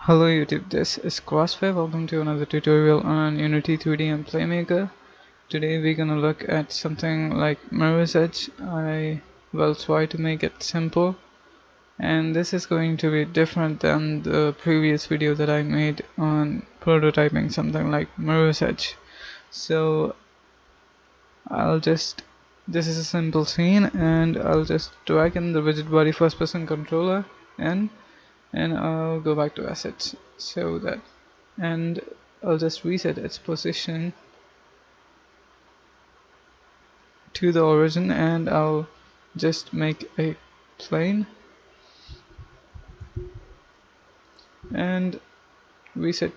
Hello YouTube, this is Crossfire. Welcome to another tutorial on Unity 3D and Playmaker. Today we're gonna look at something like Mirror's Edge. I will try to make it simple, and this is going to be different than the previous video that I made on prototyping something like Mirror's Edge. So this is a simple scene, and I'll just drag in the rigid body first person controller in, and I'll go back to assets and I'll just reset its position to the origin, and I'll just make a plane and reset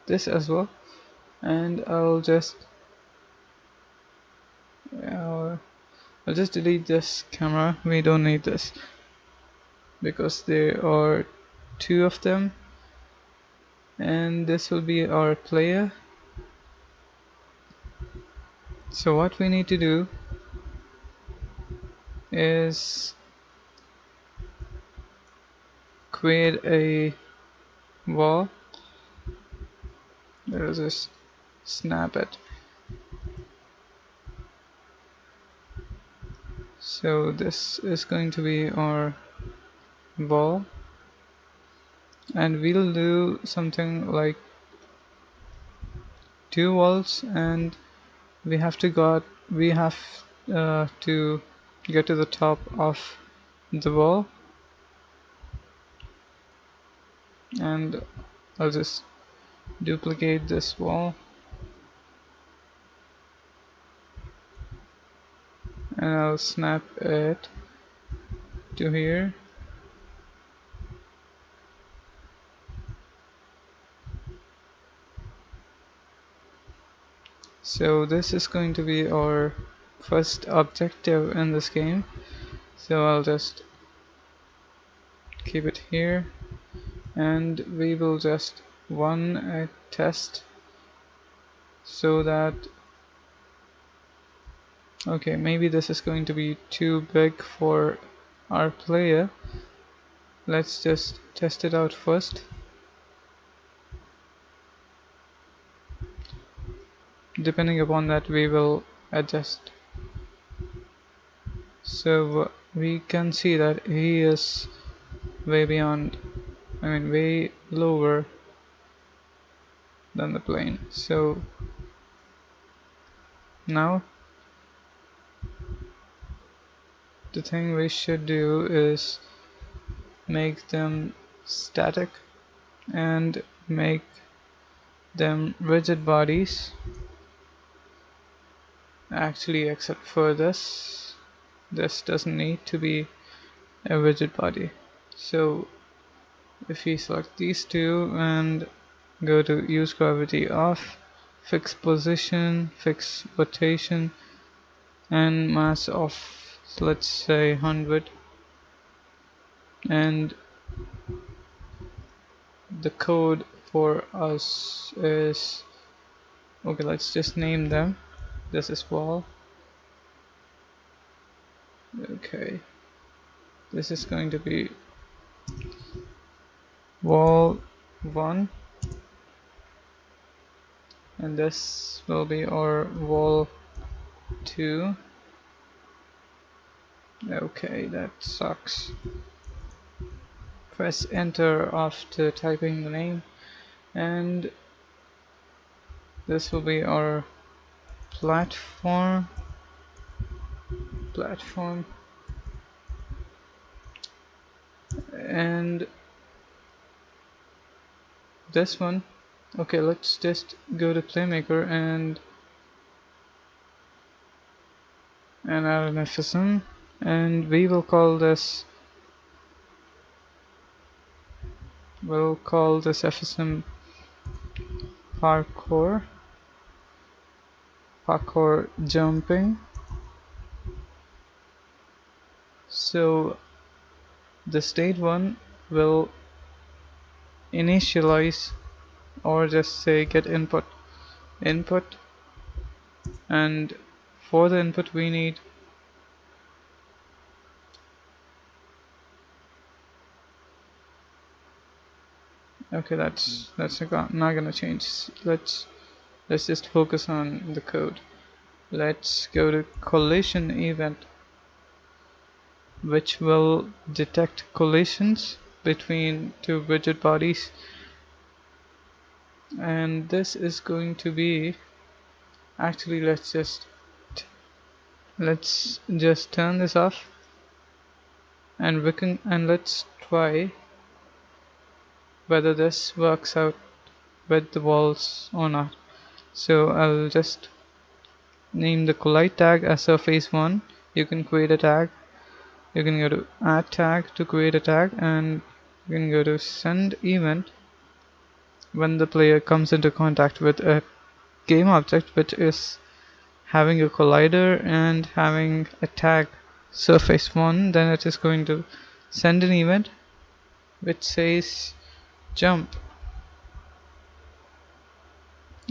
this as well, and I'll just delete this camera. We don't need this because there are two of them, and this will be our player. So what we need to do is create a wall. Let's just snap it. So this is going to be our wall, and we'll do something like two walls, and we have to get to the top of the wall, and I'll just duplicate this wall, and I'll snap it to here. So this is going to be our first objective in this game, so I'll just keep it here, and we will just run a test so that okay, maybe this is going to be too big for our player. Let's just test it out first. Depending upon that, we will adjust. So we can see that he is way lower than the plane. So now the thing we should do is make them static and make them rigid bodies, actually, except for this doesn't need to be a rigid body. So if we select these two and go to use gravity off, fix position, fix rotation, and mass of, let's say, 100, and the code for us is okay, let's just name them. This is wall. Okay, this is going to be wall 1, and this will be our wall 2. Okay, that sucks. Press enter after typing the name, and this will be our platform, and this one. Okay, let's just go to Playmaker and add an FSM, and we will call this FSM parkour jumping. So the state 1 will initialize, or just say get input, and for the input we need Okay, that's not gonna change. Let's just focus on the code. Let's go to collision event, which will detect collisions between two rigid bodies, and this is going to be, actually let's just turn this off, and let's try whether this works out with the walls or not. So I'll just name the collide tag as surface 1. You can create a tag. You can go to add tag to create a tag, and you can go to send event when the player comes into contact with a game object which is having a collider and having a tag surface 1. Then it is going to send an event which says jump,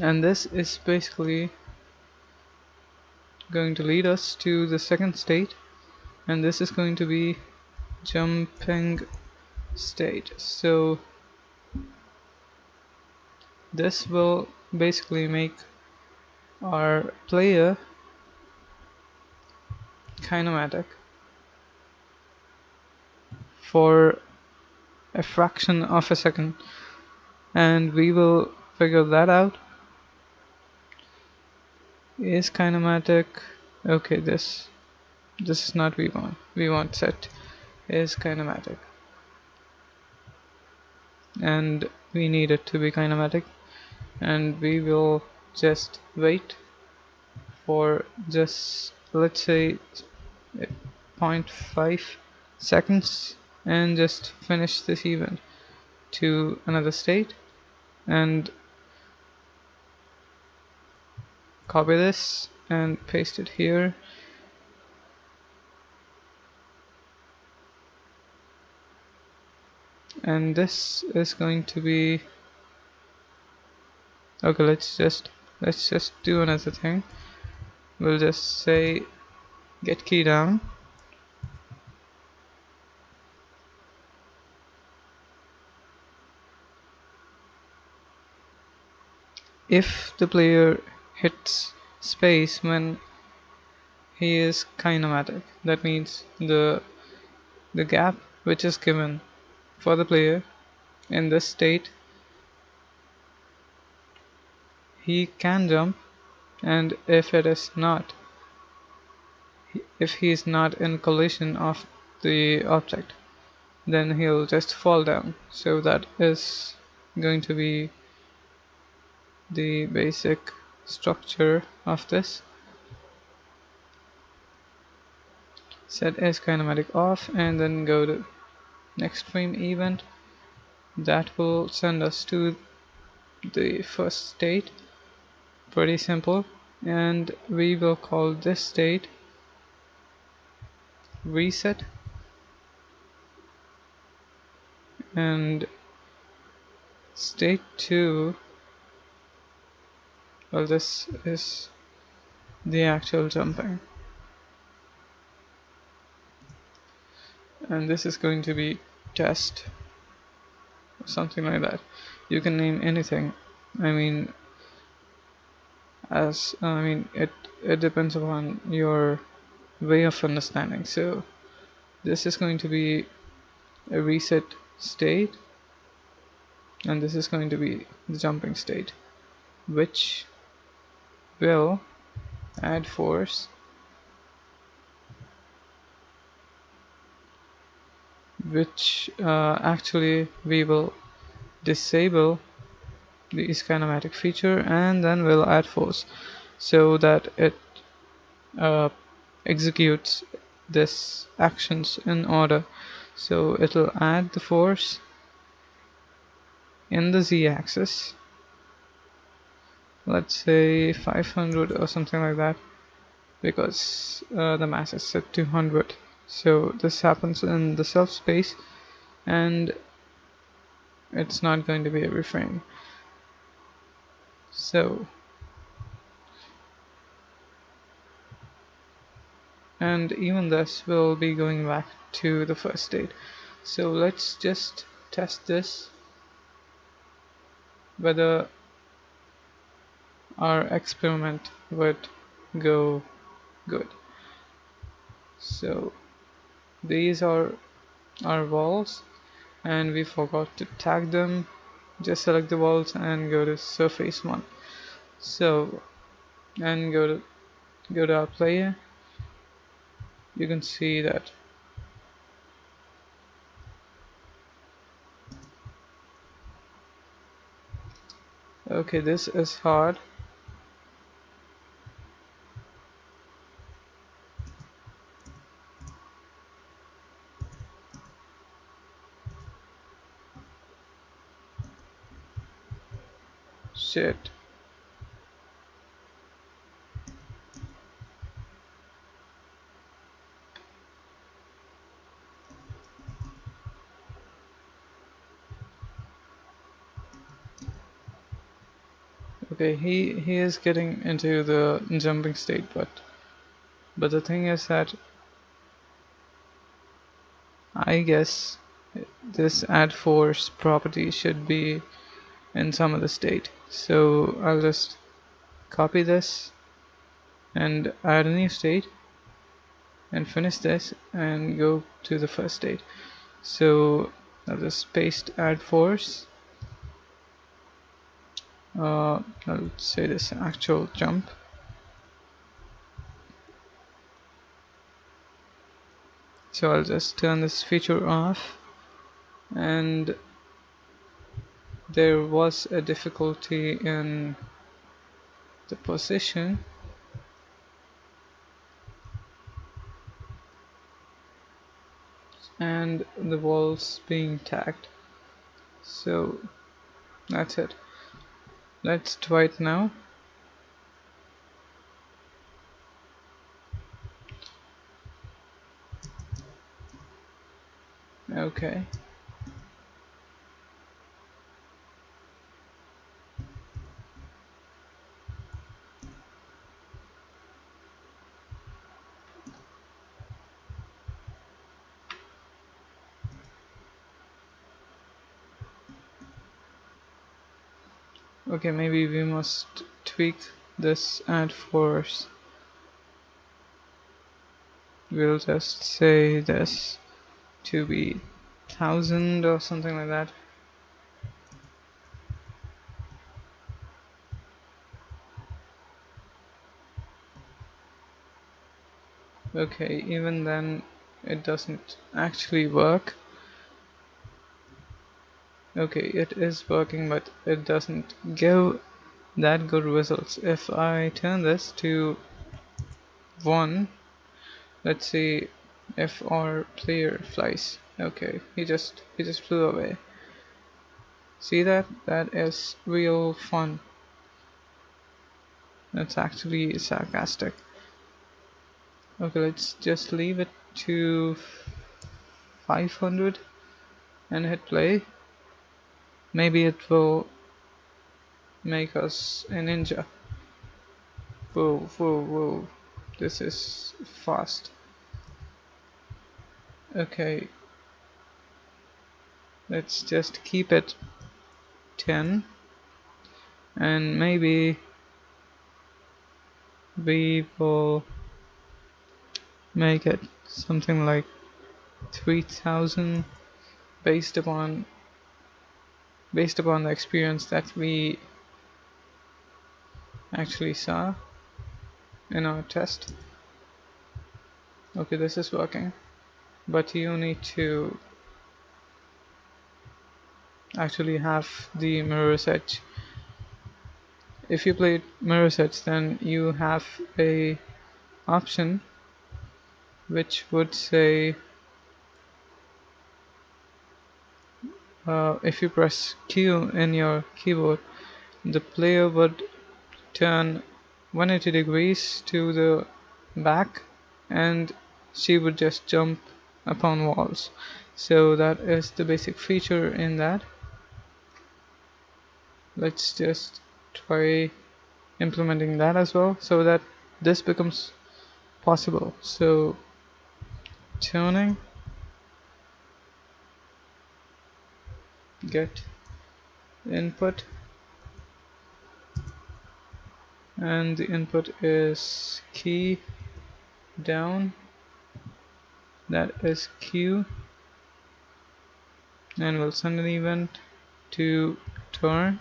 and this is basically going to lead us to the second state, and this is going to be jumping state. So this will basically make our player kinematic for a fraction of a second, and we will figure that out. Is kinematic, okay, this is not we want set is kinematic, and we need it to be kinematic, and we will just wait for just, let's say, 0.5 seconds, and just finish this event to another state, and copy this and paste it here. And this is going to be, okay, let's just do another thing. We'll just say get key down, if the player hits space when he is kinematic, that means the gap which is given for the player in this state, he can jump, and if it is not, if he is not in collision of the object, then he'll just fall down. So that is going to be the basic structure of this. Set is kinematic off, and then go to next frame event. That will send us to the first state. Pretty simple, and we will call this state reset, and state 2, well, this is the actual jumping, and this is going to be test or something like that. You can name anything. I mean, it depends upon your way of understanding. So this is going to be a reset state, and this is going to be the jumping state, which will add force, which actually we will disable the kinematic feature, and then we'll add force so that it executes this actions in order. So it'll add the force in the z-axis, let's say 500 or something like that, because the mass is set to 100. So this happens in the self space, and it's not going to be every frame. So, and even this will be going back to the first state. So let's just test this. whether our experiment would go good. So these are our walls, and we forgot to tag them. Just select the walls and go to surface 1. So, and go to our player. You can see that okay, this is hard. Shit. Okay, he is getting into the jumping state, but the thing is that I guess this add force property should be in some other state. So I'll just copy this and add a new state and finish this and go to the first state. So I'll just paste add force. I'll say this actual jump. So I'll just turn this feature off, and there was a difficulty in the position. And the walls being tagged. So that's it. Let's try it now. Okay. Okay, maybe we must tweak this add force. We'll just say this to be 1000 or something like that. Okay, even then it doesn't actually work. Okay, it is working, but it doesn't give that good results. If I turn this to 1, let's see if our player flies. Okay, he just flew away. See that? That is real fun. That's actually sarcastic. Okay, let's just leave it to 500 and hit play. Maybe it will make us a ninja. Whoa, whoa, whoa. This is fast. Okay. Let's just keep it 10. And maybe we will make it something like 3000 based upon the experience that we actually saw in our test. Okay, this is working, but you need to actually have the mirror's edge. If you play mirror's edge, then you have a option which would say if you press Q in your keyboard, the player would turn 180 degrees to the back and she would just jump upon walls. So that is the basic feature in that. Let's just try implementing that as well so that this becomes possible. So tuning, get input, and the input is key down, that is Q, and we'll send an event to turn,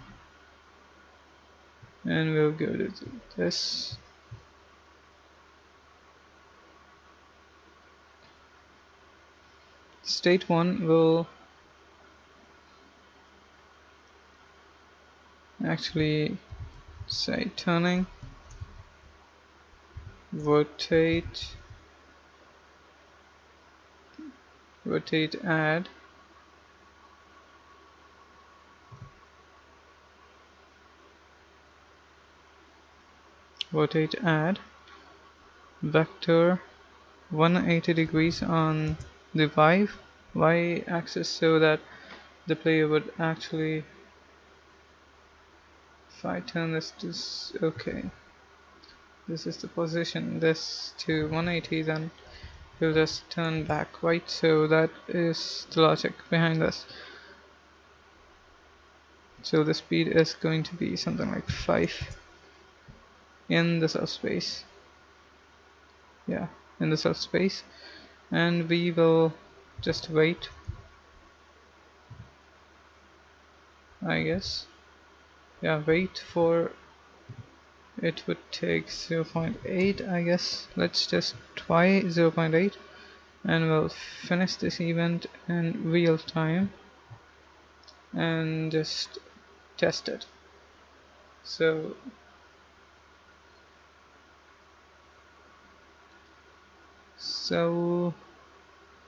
and we'll go to this. State 1 will actually say turning, rotate add, vector 180 degrees on the y axis, so that the player would actually, if I turn this to, okay, this is the position, this to 180, then we'll just turn back right. So that is the logic behind this. So the speed is going to be something like 5 in the subspace. Yeah, in the subspace, and we will just wait, I guess. Yeah, wait for it would take 0.8, I guess. Let's just try 0.8, and we'll finish this event in real time and just test it. So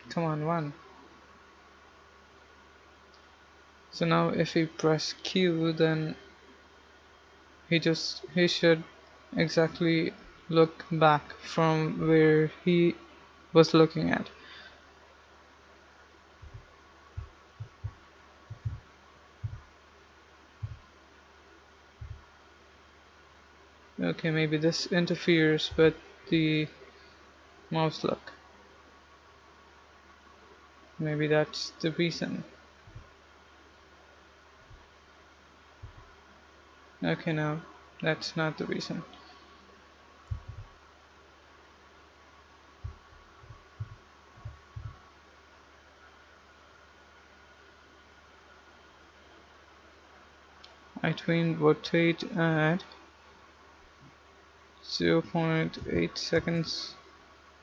come on, run. So now if we press Q, then he should exactly look back from where he was looking at. Okay, maybe this interferes with the mouse look. Maybe that's the reason. Okay, no, that's not the reason. I trained rotate at 0.8 seconds.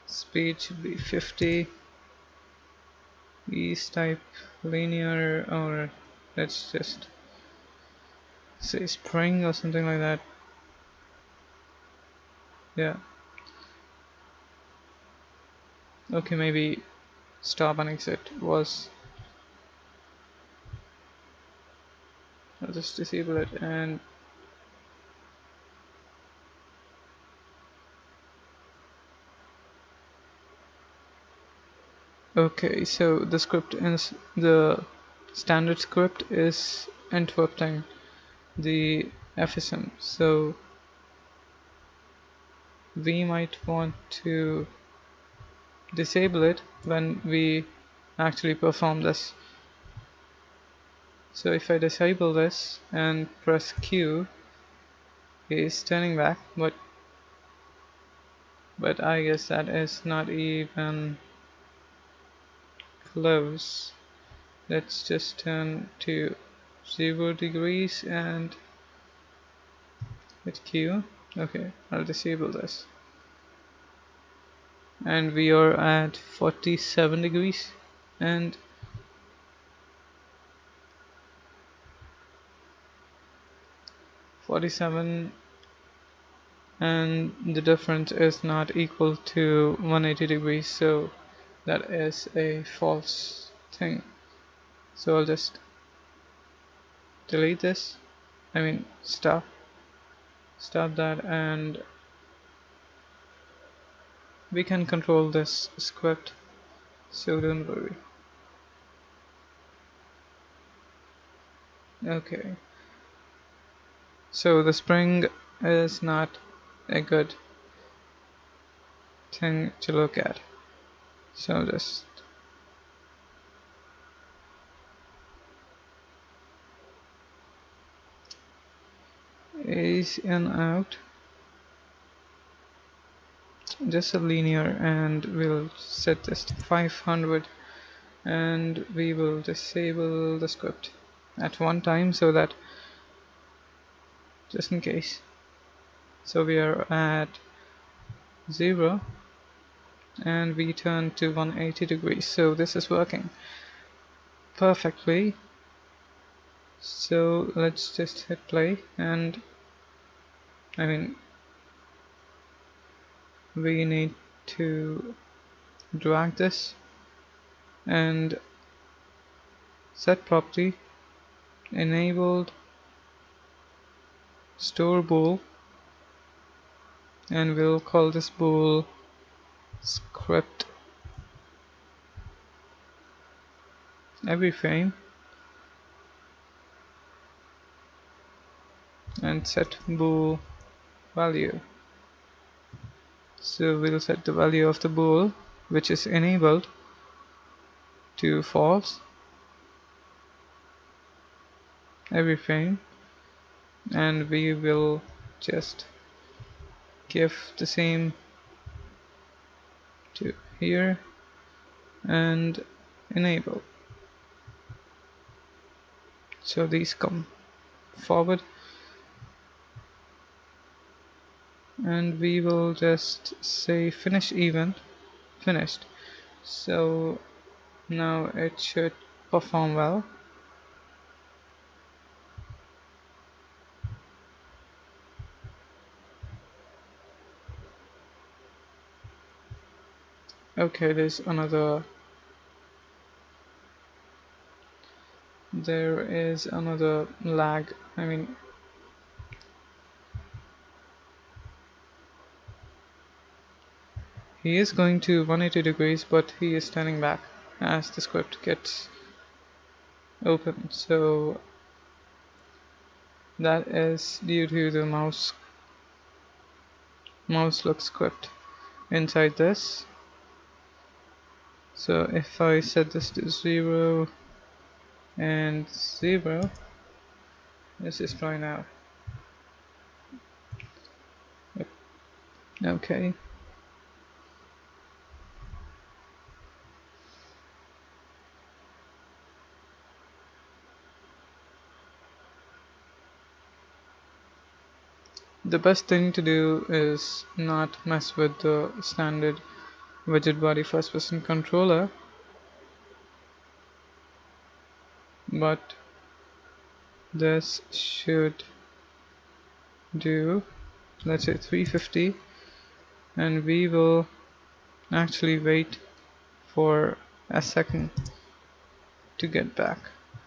Speed should be 50. Ease type linear, or let's just say spring or something like that. Yeah. Okay, maybe stop and exit was. I'll just disable it, and okay, so the standard script is interrupting the FSM, so we might want to disable it when we actually perform this. So if I disable this and press Q, he's turning back, but I guess that is not even close. Let's just turn to 0 degrees and hit Q. Okay, I'll disable this, and we are at 47 degrees, and and the difference is not equal to 180 degrees, so that is a false thing. So I'll just delete this, I mean stop that, and we can control this script, so don't worry. Okay, so the spring is not a good thing to look at, so just ease in out, just a linear, and we'll set this to 500, and we will disable the script at one time so that just in case. So we are at 0 and we turn to 180 degrees, so this is working perfectly. So let's just hit play, and I mean we need to drag this and set property enabled store bool, and we'll call this bool script every frame, and set bool value. So we'll set the value of the bool, which is enabled, to false every frame, and we will just give the same to here and enable. So these come forward, and we will just say finish event finished. So now it should perform well. Okay, there is another lag. I mean, he is going to 180 degrees, but he is turning back as the script gets open. So that is due to the mouse look script inside this. So if I set this to 0 and 0, let's just try now. Yep. Okay. The best thing to do is not mess with the standard widget body first person controller, but this should do, let's say 350, and we will actually wait for a second to get back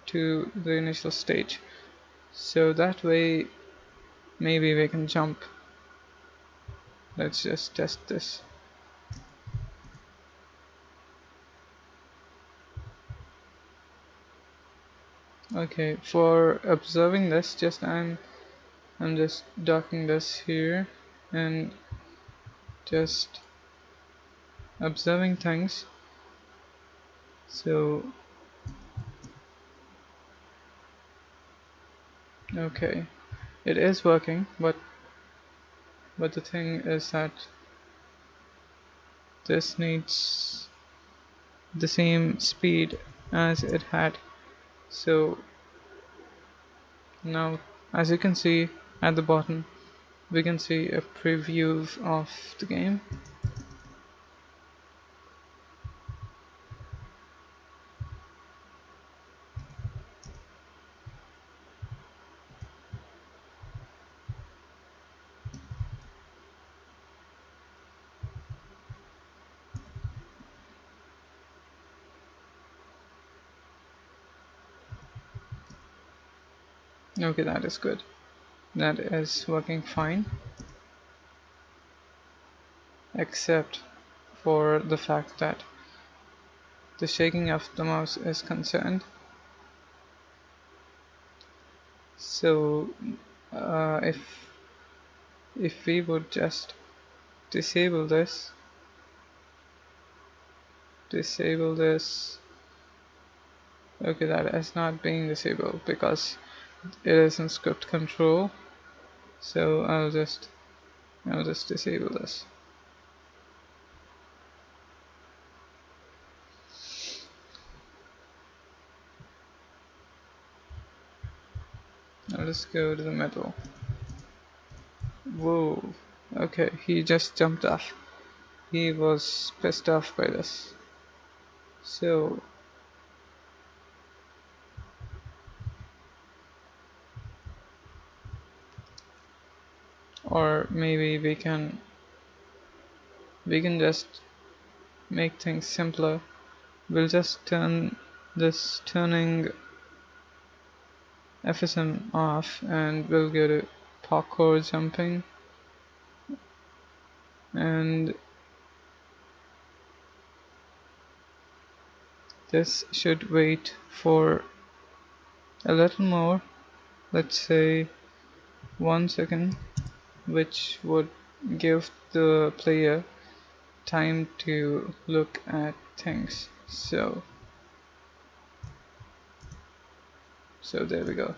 to the initial stage, so that way maybe we can jump. Let's just test this. Okay, for observing this, I'm just docking this here and just observing things. So okay, it is working, but the thing is that this needs the same speed as it had. So now, as you can see at the bottom, we can see a preview of the game. Okay, that is good. That is working fine, except for the fact that the shaking of the mouse is concerned. So if we would just disable this, okay, that is not being disabled because it is in script control. So I'll just disable this. I'll just go to the middle. Whoa. Okay, he just jumped off. He was pissed off by this. So or maybe we can just make things simpler. We'll just turn this turning FSM off and we'll go to parkour jumping, and this should wait for a little more, let's say 1 second, which would give the player time to look at things. So there we go.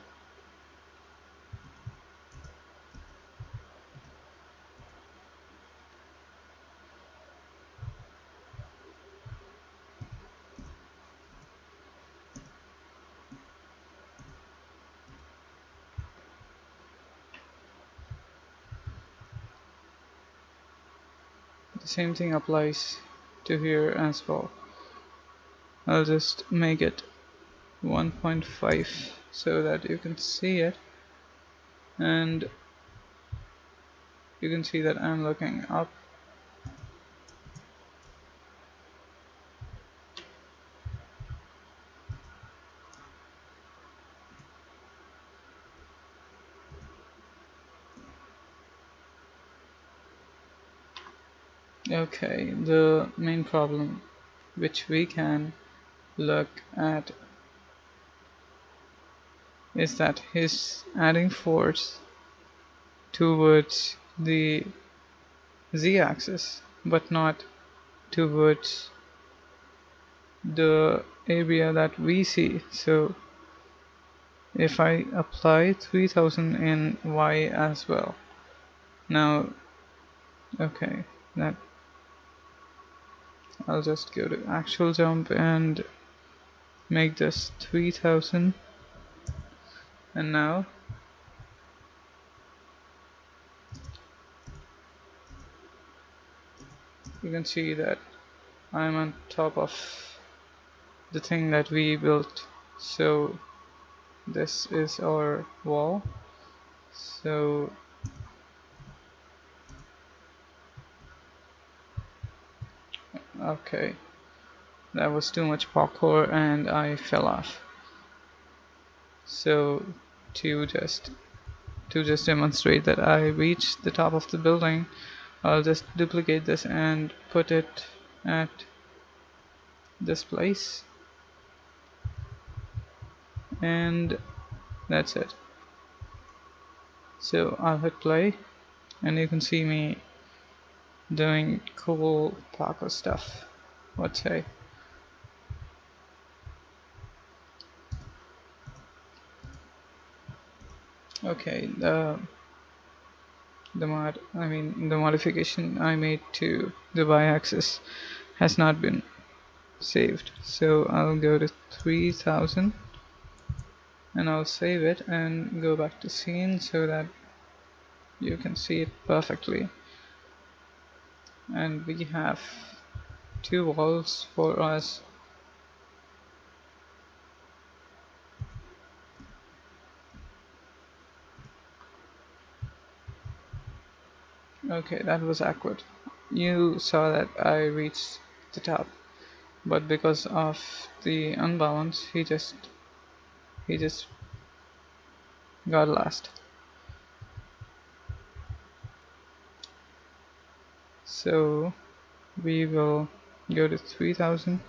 The same thing applies to here as well. I'll just make it 1.5 so that you can see it, and you can see that I'm looking up. Okay, the main problem which we can look at is that he's adding force towards the z-axis but not towards the area that we see. So if I apply 3000 in y as well, now okay, that I'll just go to actual jump and make this 3000, and now you can see that I'm on top of the thing that we built. So this is our wall. So okay, that was too much parkour and I fell off. So to just demonstrate that I reached the top of the building, I'll just duplicate this and put it at this place, and that's it. So I'll hit play and you can see me doing cool parkour stuff, let's say. Okay, the modification I made to the y-axis has not been saved, so I'll go to 3000 and I'll save it and go back to scene so that you can see it perfectly. And we have two walls for us. Okay, that was awkward. You saw that I reached the top, but because of the unbalance, he just got lost. So we will go to 3000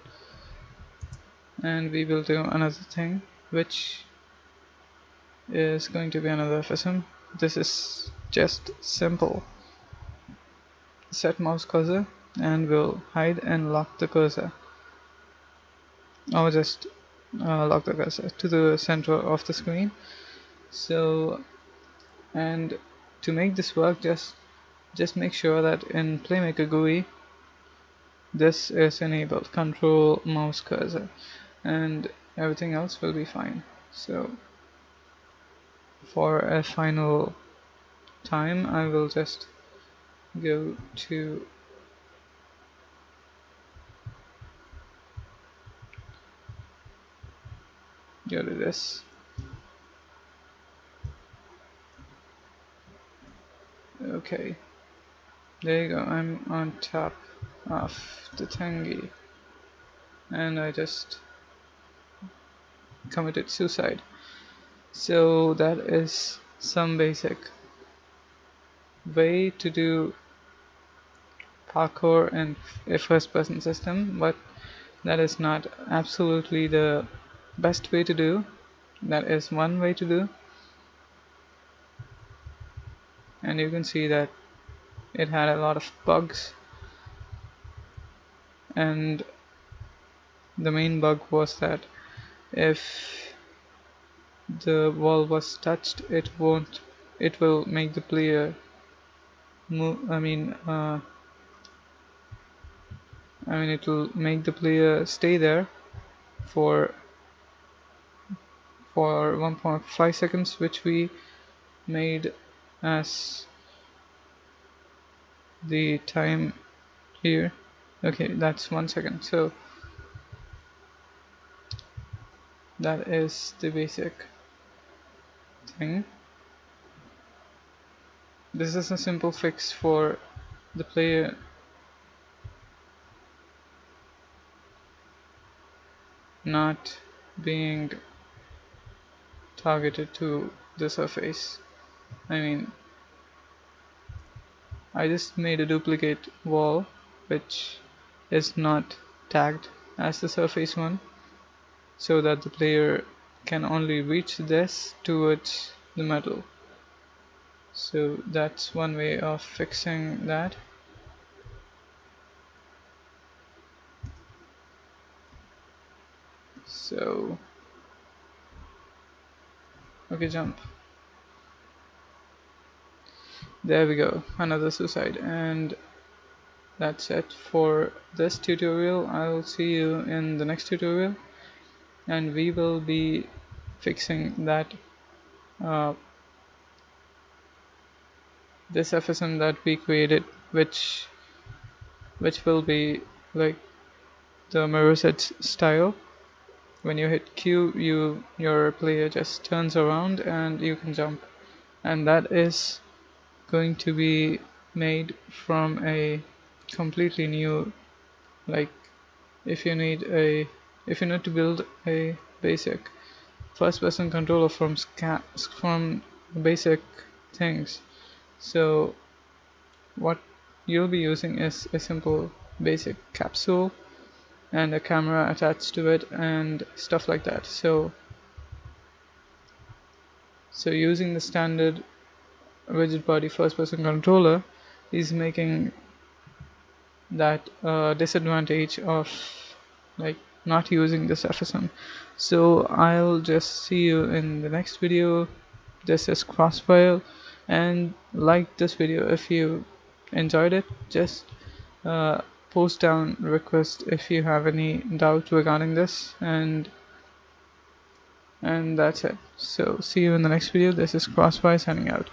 and we will do another thing, which is going to be another FSM. This is just simple. Set mouse cursor and we'll hide and lock the cursor, or just lock the cursor to the center of the screen. So, and to make this work, just make sure that in Playmaker GUI this is enabled, control mouse cursor, and everything else will be fine. So for a final time, I will just go to this. Okay, there you go. I'm on top of the thingy, and I just committed suicide. So that is some basic way to do parkour in a first person system, but that is not absolutely the best way to do. That is one way to do, and you can see that it had a lot of bugs, and the main bug was that if the wall was touched, it will make the player move. It will make the player stay there for 1.5 seconds, which we made as the time here. Okay, that's 1 second. So that is the basic thing. This is a simple fix for the player not being targeted to the surface. I just made a duplicate wall which is not tagged as the surface one, so that the player can only reach this towards the metal. So that's one way of fixing that. So okay, jump. There we go, another suicide. And that's it for this tutorial. I'll see you in the next tutorial, and we will be fixing that this FSM that we created, which will be like the mirror's edge style. When you hit Q, your player just turns around and you can jump, and that is going to be made from a completely new, like if you need to build a basic first person controller from basic things. So what you'll be using is a simple basic capsule and a camera attached to it and stuff like that. So using the standard rigid body first person controller is making that disadvantage of like not using this FSM. So I'll just see you in the next video. This is Crossfire, and like this video if you enjoyed it. Just post down request if you have any doubt regarding this, and that's it. So see you in the next video. This is Crossfire signing out.